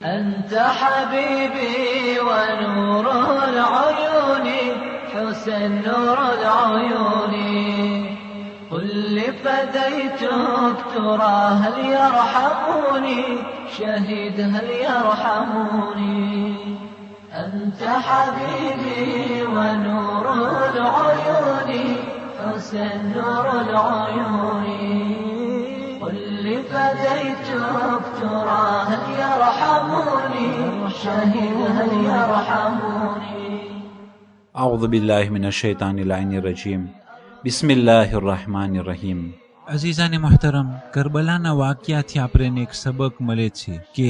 أنت حبيبي ونور العيون حسن نور العيون قل لفديتك ترى هل يرحموني شهيد هل يرحموني أنت حبيبي ونور العيون حسن نور العيون قل لفديتك ترى هل يرحموني شهيد هل يرحموني أعوذ بالله من الشيطان اللعين الرجيم بسم الله الرحمن الرحيم અઝીઝાને મોહતરમ, કરબલાના વાક્યાથી આપણને એક સબક મળે છે કે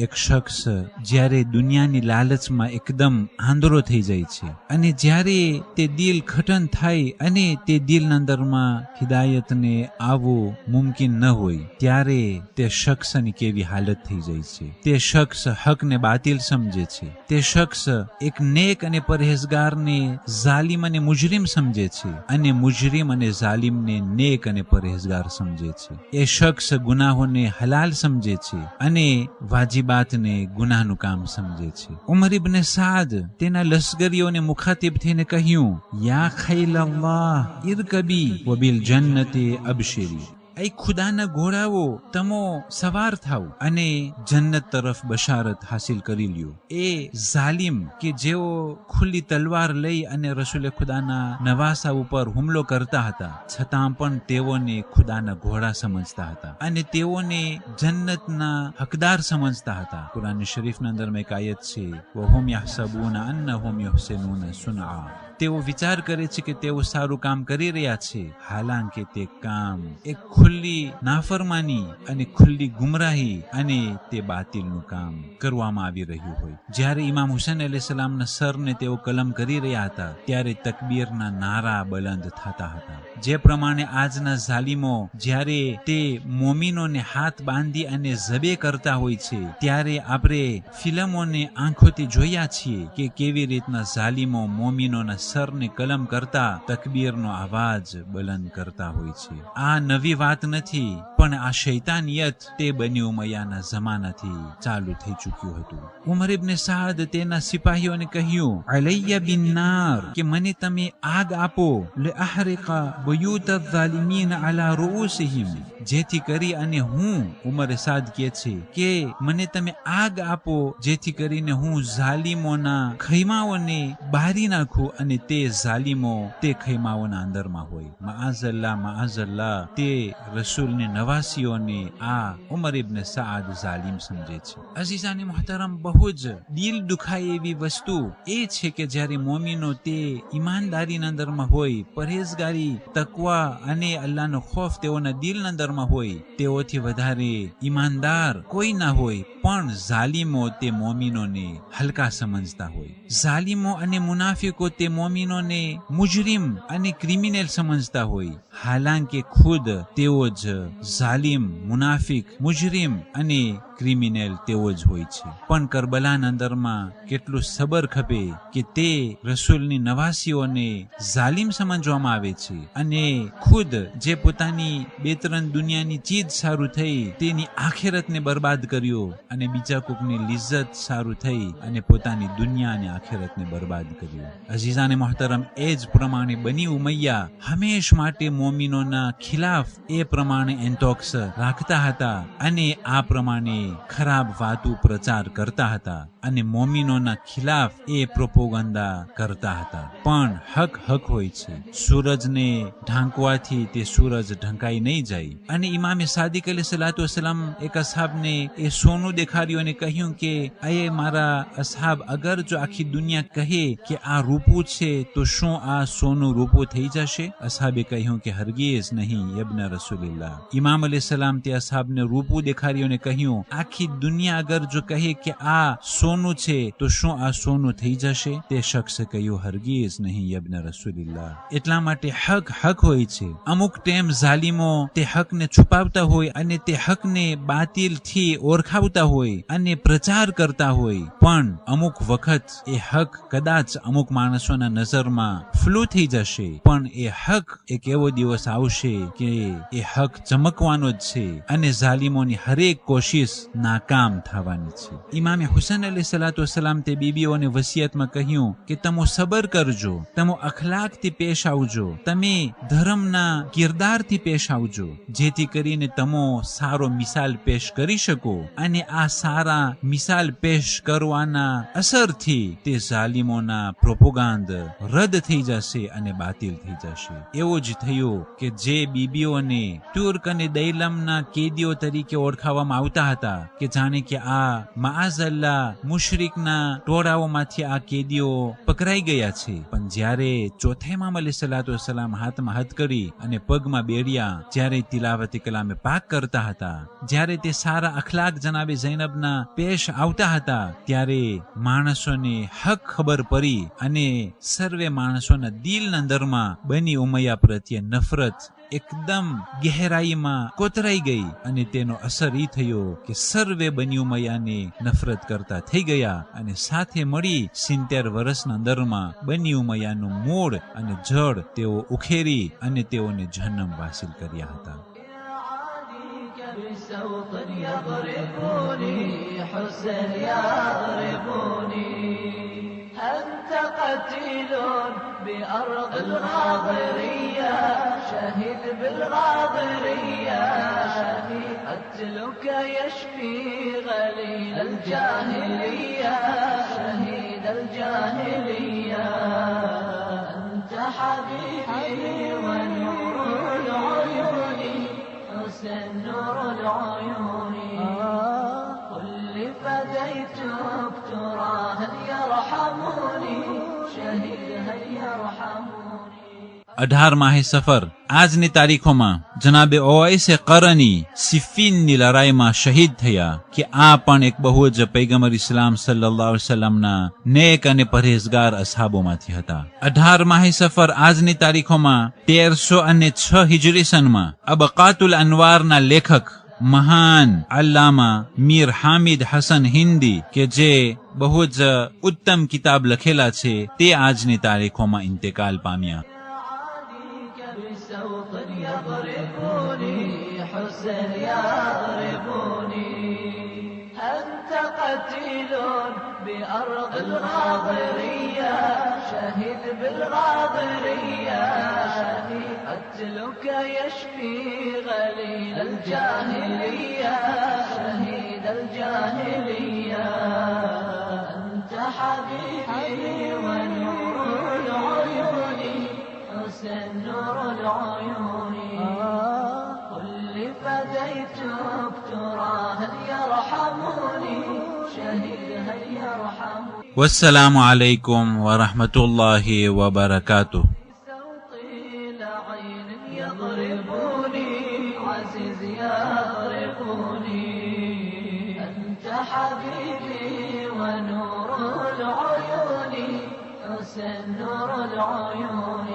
એક શખ્સ જ્યારે દુનિયાની લાલચમાં એકદમ આંધળો થઈ જાય છે અને જ્યારે તે દિલ ખટન થાય અને તે દિલના અંદરમાં હિદાયતને આવવું મુમકિન ન હોય ત્યારે તે શખ્સની કેવી હાલત થઈ જાય છે. તે શખ્સ હકને બાતિલ સમજે છે. તે શખ્સ એક નેક અને પરહેઝગારને ઝાલિમ અને મુજરિમ સમજે છે અને મુજરિમ અને ઝાલિમને નેક અને પરહેઝગાર સમજે છે. એ શખ્સ ગુનાહોને હલાલ સમજે છે અને વાજિબાતને ગુનાહનું કામ સમજે છે. ઉમર ઇબ્ન સાદ તેના લશ્કરીઓને મુખાતિબ થઈને કહ્યું, યા ખૈલલ્લાહ ઇરકબી વબિલ જન્નતે અબશિરી. એ ખુદાના ઘોડાઓ તમો સવાર થાવ અને જન્નત તરફ બશારત હાસિલ કરી લ્યો. એ ઝાલિમ કે જેઓ ખુલ્લી તલવાર લઈ અને રસૂલે ખુદાના નવાસા ઉપર હુમલો કરતા હતા છતાં પણ તેઓને ખુદાના ઘોડા સમજતા હતા અને તેઓને જન્નતના હકદાર સમજતા હતા. કુરાન શરીફના અંદર એક આયત છે, વહુમ યહસબૂના અન્નહુમ યુહસિનૂન સુનઆ. તેઓ વિચાર કરે છે કે તેઓ સારું કામ કરી રહ્યા છે, હાલાંકે તે કામ એક ખુલ્લી નાફરમાની અને ખુલ્લી ગુમરાહી અને તે બાતિલનું કામ કરવામાં આવી રહ્યું હોય. જ્યારે ઇમામ હુસૈન અલૈહિસ્સલામના સરને તેઓ કલમ કરી રહ્યા હતા ત્યારે તકબીરના નારા બલંદ થતા હતા. જે પ્રમાણે આજના ઝાલિમો જ્યારે તે મોમીનોને હાથ બાંધી અને ઝબે કરતા હોય છે ત્યારે આપણે ફિલ્મોને આંખોથી જોયા છીએ કે કેવી રીતના ઝાલિમો મોમીનોના સરને કલમ કરતા તકબીરનો અવાજ બલંદ કરતા હોય છે. આ નવી વાત નથી, પણ આ શૈતાનિયત તે બની ઉમૈયાના જમાનાથી ચાલુ થઈ ચૂક્યું હતું. ઉમર ઇબ્ન સાદ તેના સિપાહીઓને કહ્યું, અલૈયા બિન નાર, કે મને તમે આગ આપો, લે અહરિકા બયુત અઝ્ઝાલિમીન અલા રૂઉસિહિમ, જેથી કરી અને હું, ઉમર સાદ કહે છે કે મને તમે આગ આપો જેથી કરીને હું ઝાલિમોના ખૈમાઓને બારી નાખું અને તે ઝાલિમો તે ખૈમાઓના અંદરમાં હોય. માઅઝલ્લાહ તે રસૂલને નવાસીઓને આ ઉમર ઇબ્ન સાદ ઝાલિમ સમજે છે. અઝીઝાને મોહતરમ, બહુ જ દિલ દુખાય એવી વસ્તુ એ છે કે જ્યારે મોમીનો તે ઈમાનદારીના અંદરમાં હોય, પરહેઝગારી, તકવા અને અલ્લાહનો ખૌફ તેઓના દિલના અંદરમાં હોય, તેઓથી વધારે ઈમાનદાર કોઈ ના હોય, પણ ઝાલિમો તે મોમીનોને હલકા સમજતા હોય. ઝાલિમો અને મુનાફિકો તે મોમીનોને મુજરિમ અને ક્રિમિનલ સમજતા હોય, હાલાંકે ખુદ તેઓ જ ઝાલિમ, મુનાફિક, મુજરિમ અને ક્રિમિનલ તેઓ જ હોય છે. પણ કરબલાના અંદરમાં કેટલું સબર ખપે કે તે રસૂલની નવાસીઓને ઝાલિમ સમજવામાં આવે છે અને ખુદ જે પોતાની બે ત્રણ દુનિયાની ચીજ સારું થઈ તેની આખેરતને બરબાદ કર્યો અને બીજા કોકની લિજ્જત સારું થઈ અને પોતાની દુનિયા અને આખેરતને બરબાદ કર્યો. અઝીઝાને મોહતરમ, એ જ પ્રમાણે બની ઉમૈયા હંમેશ માટે મોમીનોના ખિલાફ એ પ્રમાણે એન્ટોક્સ રાખતા હતા અને આ પ્રમાણે ખરાબ વાતો પ્રચાર કરતા હતા અને મોમીનોના ખિલાફ એ પ્રોપોગંડા કરતા હતા. પણ હક હોય છે. સૂરજને ઢાંકવાથી તે સૂરજ ઢંકાઈ નહીં જાય. અને ઇમામે સાદિક અલૈહિસ્સલાતુ વસ્સલામ એક અસહાબને એ સોનું દેખાડ્યું અને કહ્યું કે અયે મારા અસહાબ, અગર જો આખી દુનિયા કહે કે આ રૂપું છે તો શું આ સોનું રૂપું થઈ જશે? અસહાબે કહ્યું કે હરગીઝ નહીં યબ્ન રસૂલિલ્લાહ. ઇમામ અલૈહિસ્સલામ તે અસહાબને રૂપું દેખાડ્યું અને કહ્યું, આખી દુનિયા અગર જો કહે કે આ સોનું છે તો શું આ સોનું થઈ જશે? તે શખ્સે કહ્યું, હરગીઝ નહીં યબ્ન રસૂલિલ્લાહ. એટલા માટે હક હોય છે. અમુક ટાઈમ ઝાલિમો તે હકને છુપાવતા હોય અને તે હકને બાતિલથી ઓળખાવતા હોય અને પ્રચાર કરતા હોય, પણ અમુક વખત એ હક કદાચ અમુક માણસોના નજરમાં ફ્લુ થઈ જશે, પણ એ હક એક એવો દિવસ આવશે કે એ હક ચમકવાનો જ છે અને ઝાલિમોની હરેક કોશિશ નાકામ થવાની છે. ઇમામે હુસૈન અલૈહિસ્સલાતુ વસ્સલામ તે બીબીઓને વસિયતમાં કહ્યું કે તમે સબર કરજો, તમે અખલાકથી પેશ આવજો, તમે ધર્મના કિરદારથી પેશ આવજો, જેથી કરીને તમે સારો મિસાલ પેશ કરી શકો અને આ સારા મિસાલ પેશ કરવાના અસરથી તે ઝાલિમોના પ્રોપોગાન્ડ રદ થઈ જશે અને બાતિલ થઈ જશે. એવું જ થયું કે જે બીબીઓને તુર્ક અને દૈલમના કેદીઓ તરીકે ઓળખાવવામાં આવતા હતા કે જાણે કે આ માઅઝલ્લા મુશરિકના ટોળાઓમાંથી આ કેદીઓ પકડાઈ ગયા છે, પણ જ્યારે ચોથા ઇમામ અલૈહિસ્સલાતુ વસ્સલામ હાથમાં હથકડી અને પગમાં બેડિયા જ્યારે તિલાવત કલામે પાક કરતા હતા, જ્યારે તે સારા અખલાક જનાબે ઝૈનબના પેશ આવતા હતા, ત્યારે માણસોને હક ખબર પડી અને સર્વે માણસોના દિલના અંદરમાં બની ઉમૈયા પ્રત્યે નફરત એકદમ ગહેરાઈમાં કોતરાઈ ગઈ અને તેનો અસર એ થયો કે સર્વે બની ઉમૈયાને નફરત કરતા થઈ ગયા અને સાથે મળી 70 વર્ષના અંદરમાં બની ઉમૈયાનું મૂળ અને જડ તેઓ ઉખેરી અને તેઓને જહન્નમ વાસિલ કર્યા હતા. بسوط يضربوني حسين يضربوني أنت قتيل بأرض الغاضرية شهيد بالغاضرية شهيد قتلك يشفي غليل الجاهلية شهيد الجاهلية أنت حبيبي ونور العيون حسين نور العيون قل لي فديتك ترى هل يرحموني شهيد هل يرحموني. 18 માહે સફર આજની તારીખોમાં જનાબે ઓવૈસે કરની સિફીનની લડાઈમાં શહીદ થયા કે આ પણ એક બહુ જ પૈગંબર ઇસ્લામ સલ્લલ્લાહુ અલૈહિ વસલ્લમના નેક અને પરહેઝગાર અસહાબોમાંથી હતા. 18 માહે સફર આજની તારીખોમાં 1306 હિજરી સનમાં અબકાતુલ અનવારના લેખક મહાન અલ્લામા મીર હામિદ હસન હિન્દી કે જે બહુ જ ઉત્તમ કિતાબ લખેલા છે તે આજની તારીખોમાં ઇન્તેકાલ પામ્યા. بسوط يضربوني حسين يضربوني أنت قتيل بأرض الغاضرية شهيد بالغاضرية شهيد قتلك يشفي غليل الجاهلية شهيد الجاهلية أنت حبيبي ونور العيون حسين نور العيون قل لي فديتك ترى هل يرحموني شهيد هل يرحموني. والسلام عليكم ورحمة الله وبركاته. صوتي لعين يضربوني عزيز يضربوني أنت حبيبي ونور العيون حسين نور العيون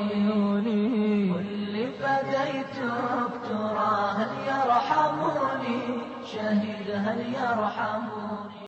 قل لي فديتك ترى هل يرحموني شهيد هل يرحموني.